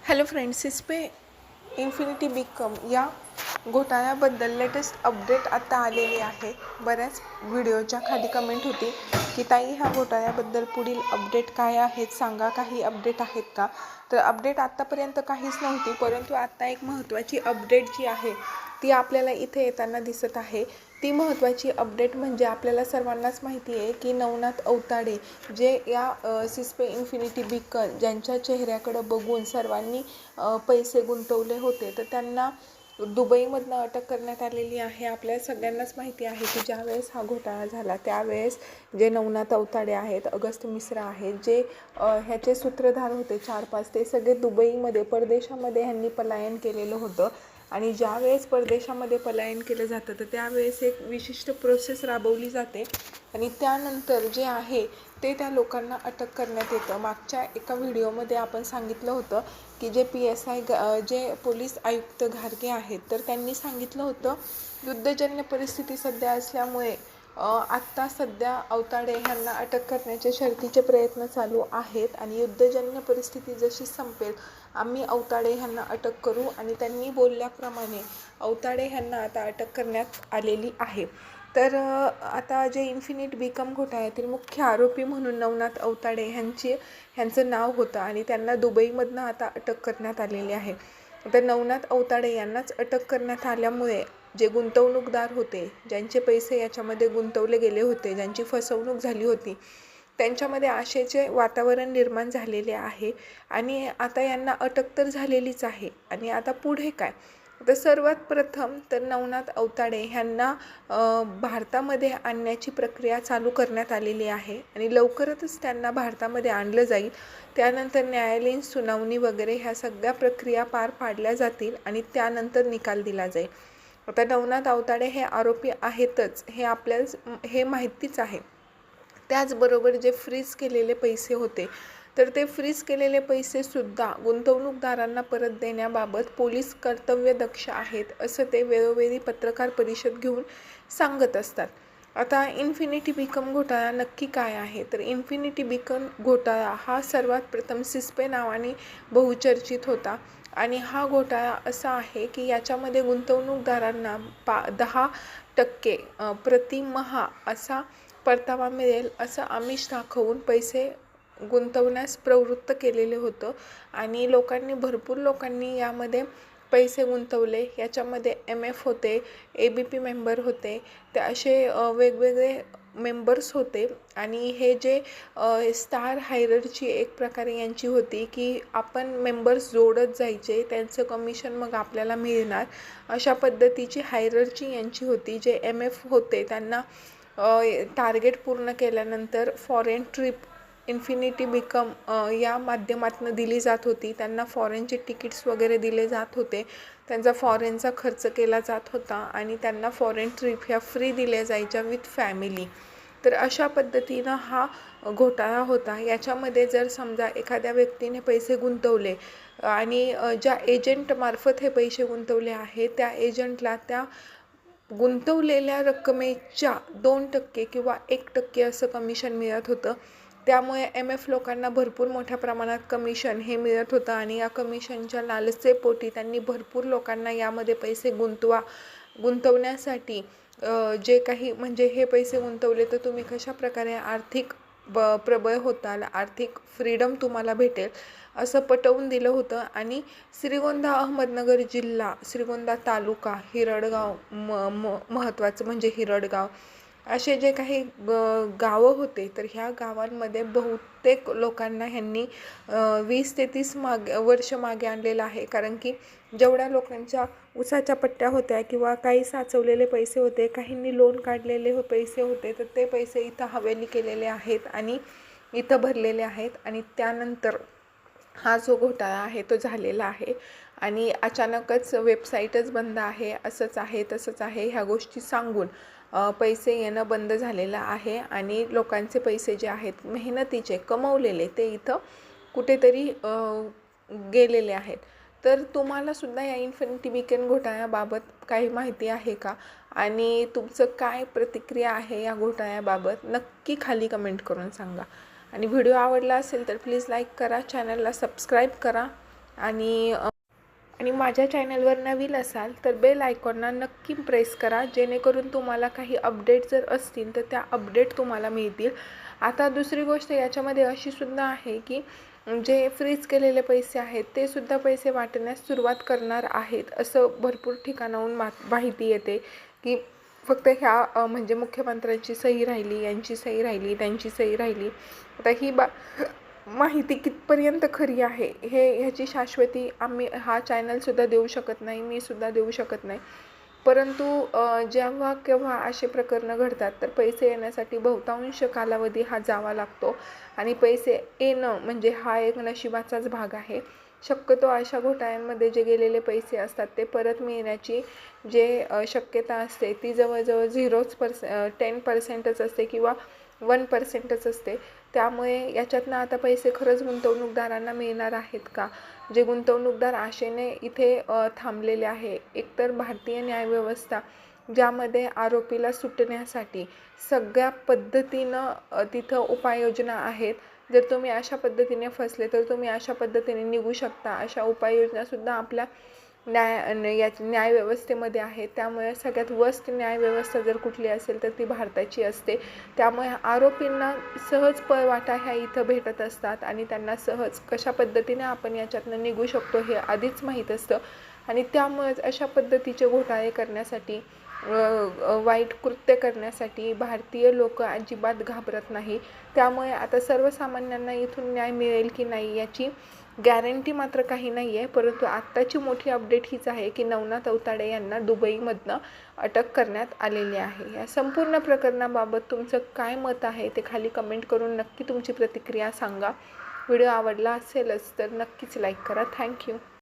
Hello friends, सिस्पे infinity become या घोटाळ्याबद्दल latest update आता आलेली आहे। बऱ्याच व्हिडिओच्या खाली कमेंट होती की ताई ह्या घोटाळ्याबद्दल पुढील अपडेट काय आहेत सांगा, काही अपडेट आहेत का? तर अपडेट आत्तापर्यंत काहीच नव्हती, परंतु आत्ता एक महत्त्वाची अपडेट जी आहे ती आपल्याला इथे येताना दिसत आहे। ती महत्त्वाची अपडेट म्हणजे आपल्याला सर्वांनाच माहिती आहे की नवनाथ अवताडे जे या सिस्पे इन्फिनिटी बिकन ज्यांच्या चेहऱ्याकडे बघून सर्वांनी पैसे गुंतवले होते, तर त्यांना दुबईमधनं अटक करण्यात आलेली आहे। आपल्या सगळ्यांनाच माहिती आहे की ज्यावेळेस हा घोटाळा झाला त्यावेळेस जे नवनाथ अवताडे आहेत, अगस्त मिश्रा आहेत, जे ह्याचे सूत्रधार होते 4-5, ते सगळे दुबईमध्ये परदेशामध्ये ह्यांनी पलायन केलेलं होतं। आणि ज्यावेळेस परदेशामध्ये पलायन केलं जातं तर त्यावेळेस एक विशिष्ट प्रोसेस राबवली जाते आणि त्यानंतर जे आहे ते त्या लोकांना अटक करण्यात येतं। मागच्या एका व्हिडिओमध्ये आपण सांगितलं होतं की जे PSI जे पोलीस आयुक्त घारगे आहेत, तर त्यांनी सांगितलं होतं युद्धजन्य परिस्थिती सध्या असल्यामुळे आत्ता सध्या अवताडे ह्यांना अटक करण्याचे शर्थीचे प्रयत्न चालू आहेत आणि युद्धजन्य परिस्थिती जशी संपेल आम्ही अवताडे ह्यांना अटक करू, आणि त्यांनी बोलल्याप्रमाणे अवताडे ह्यांना आता अटक करण्यात आलेली आहे। तर आता जे इन्फिनिट बिकम घोटाळ्यातील मुख्य आरोपी म्हणून नवनाथ अवताडे ह्यांचं नाव होतं आणि त्यांना दुबईमधनं आता अटक करण्यात आलेली आहे। तर नवनाथ अवताडे यांनाच अटक करण्यात आल्यामुळे जे गुंतवणूकदार होते, ज्यांचे पैसे याच्यामध्ये गुंतवले गेले होते, ज्यांची फसवणूक झाली होती, त्यांच्यामध्ये आशेचे वातावरण निर्माण झालेले आहे आणि आता यांना अटक तर झालेलीच आहे। आणि आता पुढे काय? तर सर्वात प्रथम तर नवनाथ अवताडे ह्यांना भारतामध्ये आणण्याची प्रक्रिया चालू करण्यात आलेली आहे आणि लवकरच त्यांना भारतामध्ये आणलं जाईल। त्यानंतर न्यायालयीन सुनावणी वगैरे ह्या सगळ्या प्रक्रिया पार पाडल्या जातील आणि त्यानंतर निकाल दिला जाईल। आता नवनाथ अवताडे हे आरोपी आहेतच, हे आपल्याला हे माहितीच आहे। त्याचबरोबर जे फ्रीज केलेले पैसे होते, तर ते फ्रीज केलेले पैसेसुद्धा गुंतवणूकदारांना परत देण्याबाबत पोलीस कर्तव्यदक्ष आहेत असं ते वेळोवेळी पत्रकार परिषद घेऊन सांगत असतात। आता इन्फिनिटी बिकम घोटाळा नक्की काय आहे? तर इन्फिनिटी बिकम घोटाळा हा सर्वात प्रथम सिस्पे नावाने बहुचर्चित होता आणि हा घोटाळा असा आहे की याच्यामध्ये गुंतवणूकदारांना 10% प्रतिमाह असा परतावा मिळेल असं आमिष दाखवून पैसे गुंतवण्यास प्रवृत्त केलेले होतं आणि भरपूर लोकांनी यामध्ये पैसे गुंतवले। याच्यामध्ये MF होते, ABP मेंबर होते, ते असे वेगवेगळे मेंबर्स होते आणि हे जे स्टार हायरार्ची एक प्रकारे यांची होती की आपण मेंबर्स जोडत जायचे, त्यांचं कमिशन मग आपल्याला मिळणार, अशा पद्धतीची हायरार्ची यांची होती। जे MF होते त्यांना टार्गेट पूर्ण केल्यानंतर फॉरेन ट्रिप इन्फिनिटी बिकम या माध्यमातून दिली जात होती। त्यांना फॉरेनचे तिकीट्स वगैरे दिले जात होते, त्यांचा फॉरेनचा खर्च केला जात होता आणि त्यांना फॉरेन ट्रिप ह्या फ्री दिल्या जायच्या विथ फॅमिली। तर अशा पद्धतीनं हा घोटाळा होता। याच्यामध्ये जर समजा एखाद्या व्यक्तीने पैसे गुंतवले आणि ज्या एजंटमार्फत हे पैसे गुंतवले आहेत त्या एजंटला त्या गुंतवलेल्या रकमेच्या 2% किंवा 1% असं कमिशन मिळत होतं। त्यामुळे MF लोकांना भरपूर मोठ्या प्रमाणात कमिशन हे मिळत होतं आणि या कमिशनच्या लालसेपोटी त्यांनी भरपूर लोकांना यामध्ये पैसे गुंतवण्यासाठी जे काही म्हणजे हे पैसे गुंतवले तर तुम्ही कशा प्रकारे आर्थिक प्रबळ होताल, आर्थिक फ्रीडम तुम्हाला भेटेल असं पटवून दिलं होतं। आणि श्रीगोंदा अहमदनगर जिल्हा, श्रीगोंदा तालुका, हिरडगाव महत्त्वाचं म्हणजे हिरडगाव, असे जे काही गावं होते, तर ह्या गावांमध्ये बहुतेक लोकांना ह्यांनी 20 ते 30 वर्ष मागे आणलेलं आहे। कारण की जेवढ्या लोकांच्या उसाच्या पट्ट्या होत्या किंवा काही साचवलेले पैसे होते, काहींनी लोन काढलेले पैसे होते, तर ते पैसे इथं हवेली केलेले आहेत आणि इथं भरलेले आहेत आणि त्यानंतर हा जो घोटाळा आहे तो झालेला आहे आणि अचानकच वेबसाईटच बंद आहे, असंच आहे तसंच आहे ह्या गोष्टी सांगून पैसे येणं बंद झालेलं आहे आणि लोकांचे पैसे जे आहेत मेहनतीचे कमवलेले ते इथं कुठेतरी गेलेले आहेत। तर तुम्हालासुद्धा या इन्फिनिटी बिकम घोटाळ्याबाबत काही माहिती आहे का आणि तुमचं काय प्रतिक्रिया आहे या घोटाळ्याबाबत? नक्की खाली कमेंट करून सांगा आणि व्हिडिओ आवडला असेल तर प्लीज लाईक करा, चॅनलला सबस्क्राईब करा। आणि माझ्या चॅनलवर नवीन असाल तर बेल आयकॉनला नक्की प्रेस करा, जेणेकरून तुम्हाला काही अपडेट जर असतील तर त्या अपडेट तुम्हाला मिळतील. आता दुसरी गोष्ट याच्यामध्ये अशी सुद्धा आहे की जे फ्रीज केलेले पैसे आहेत ते सुद्धा पैसे वाटण्यास सुरुवात करणार आहेत, असं भरपूर ठिकाणाहून माहिती येते की फक्त ह्या म्हणजे मुख्यमंत्र्यांची सही राहिली, यांची सही राहिली, त्यांची सही राहिली. आता ही माहिती कितपर्यंत खरी आहे ह्याची शाश्वती हा चॅनलसुद्धा देऊ शकत नाही, मी सुद्धा देऊ शकत नाही. परंतु जेव्हा केव्हा असे प्रकरणं घडतात तर पैसे येण्यासाठी बहुतांश कालावधी हा जावा लागतो आणि पैसे येणं म्हणजे हा एक नशिबाचाच भाग आहे. शक्यतो अशा घोटाळ्यांमध्ये जे गेलेले पैसे असतात ते परत मिळण्याची शक्यता असते ती जवळजवळ 10% असते किंवा 1%च असते. त्यामुळे याच्यातनं आता पैसे खरंच गुंतवणूकदारांना मिळणार आहेत का? जे गुंतवणूकदार आशेने इथे थांबलेले आहे. एकतर भारतीय न्यायव्यवस्था ज्यामध्ये आरोपीला सुटण्यासाठी सगळ्या पद्धतीनं तिथं उपाययोजना आहेत. जर तुम्ही अशा पद्धतीने फसले तर तुम्ही अशा पद्धतीने निघू शकता, अशा उपाययोजनासुद्धा आपल्या न्यायव्यवस्थेमध्ये आहे. त्यामुळे सगळ्यात वर्स्ट न्यायव्यवस्था जर कुठली असेल तर ती भारताची असते. त्यामुळे आरोपींना सहज पळवाटा ह्या इथं भेटत असतात आणि त्यांना सहज कशा पद्धतीने आपण याच्यातनं निघू शकतो हे आधीच माहीत असतं आणि त्यामुळेच अशा पद्धतीचे घोटाळे करण्यासाठी वाईट कृत्य करण्यासाठी भारतीय लोक अजिबात घाबरत नाही. त्यामुळे आता सर्वसामान्यांना इथून न्याय मिळेल की नाही याची गॅरंटी मात्र काही नाही आहे. परंतु आत्ताची मोठी अपडेट हीच आहे की नवनाथ औताडे यांना दुबईमधनं अटक करण्यात आलेली आहे. या संपूर्ण प्रकरणाबाबत तुमचं काय मत आहे ते खाली कमेंट करून नक्की तुमची प्रतिक्रिया सांगा. व्हिडिओ आवडला असेलच तर नक्कीच लाईक करा. थँक्यू.